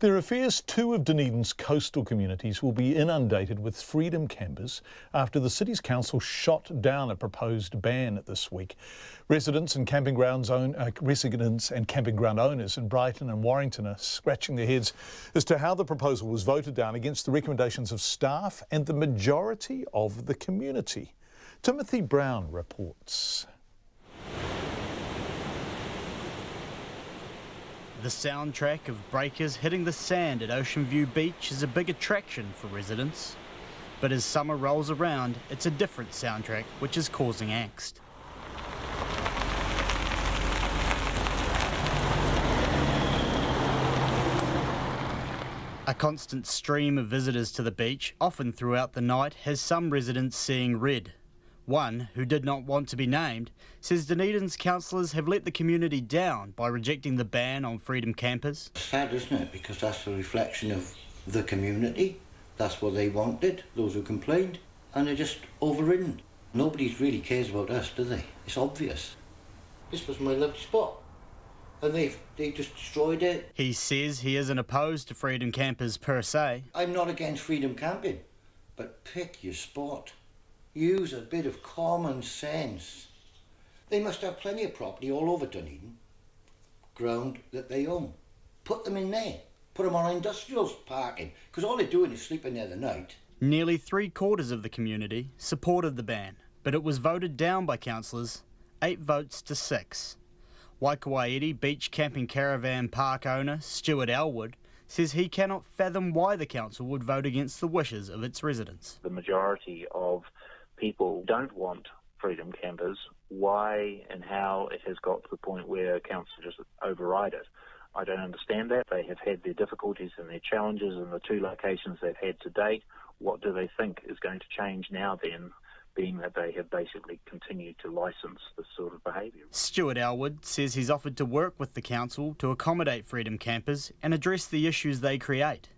There are fears two of Dunedin's coastal communities will be inundated with freedom campers after the city's council shot down a proposed ban this week. Residents and camping ground owners in Brighton and Warrington are scratching their heads as to how the proposal was voted down against the recommendations of staff and the majority of the community. Timothy Brown reports. The soundtrack of breakers hitting the sand at Ocean View Beach is a big attraction for residents. But as summer rolls around, it's a different soundtrack which is causing angst. A constant stream of visitors to the beach, often throughout the night, has some residents seeing red. One, who did not want to be named, says Dunedin's councillors have let the community down by rejecting the ban on freedom campers. It's sad, isn't it? Because that's a reflection of the community. That's what they wanted, those who complained, and they're just overridden. Nobody really cares about us, do they? It's obvious. This was my lovely spot, and they just destroyed it. He says he isn't opposed to freedom campers per se. I'm not against freedom camping, but pick your spot. Use a bit of common sense. They must have plenty of property all over Dunedin, ground that they own. Put them in there. Put them on industrial parking, because all they're doing is sleeping there the night. Nearly 3/4 of the community supported the ban, but it was voted down by councillors, 8 votes to 6. Waikouairi beach camping caravan park owner Stuart Elwood says he cannot fathom why the council would vote against the wishes of its residents. The majority of people don't want freedom campers. Why and how it has got to the point where council just override it, I don't understand that. They have had their difficulties and their challenges in the 2 locations they've had to date. What do they think is going to change now then, being that they have basically continued to licence this sort of behaviour? Stuart Elwood says he's offered to work with the council to accommodate freedom campers and address the issues they create.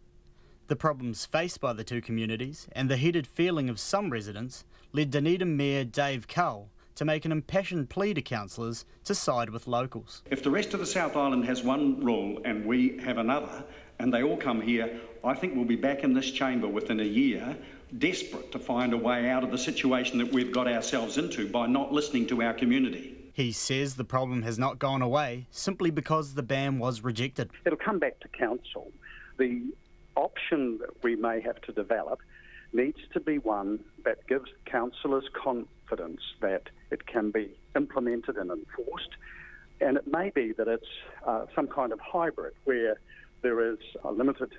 The problems faced by the 2 communities and the heated feeling of some residents led Dunedin Mayor Dave Cull to make an impassioned plea to councillors to side with locals. If the rest of the South Island has one rule and we have another, and they all come here, I think we'll be back in this chamber within a year, desperate to find a way out of the situation that we've got ourselves into by not listening to our community. He says the problem has not gone away simply because the ban was rejected. It'll come back to council. The option that we may have to develop needs to be one that gives councillors confidence that it can be implemented and enforced, and it may be that it's some kind of hybrid where there is a limited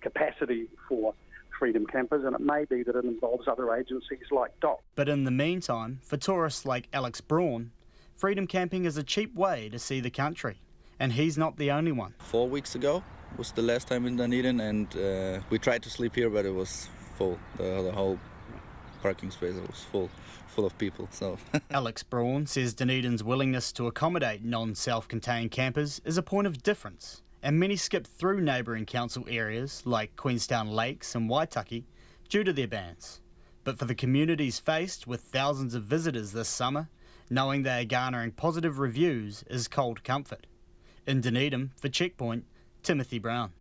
capacity for freedom campers, and it may be that it involves other agencies like DOC. But in the meantime, for tourists like Alex Braun, freedom camping is a cheap way to see the country, and he's not the only one. 4 weeks ago was the last time in Dunedin, and we tried to sleep here, but it was full. The whole parking space was full of people. So Alex Braun says Dunedin's willingness to accommodate non-self-contained campers is a point of difference, and many skip through neighbouring council areas like Queenstown Lakes and Waitaki due to their bans. But for the communities faced with thousands of visitors this summer, knowing they are garnering positive reviews is cold comfort. In Dunedin, for Checkpoint, Timothy Brown.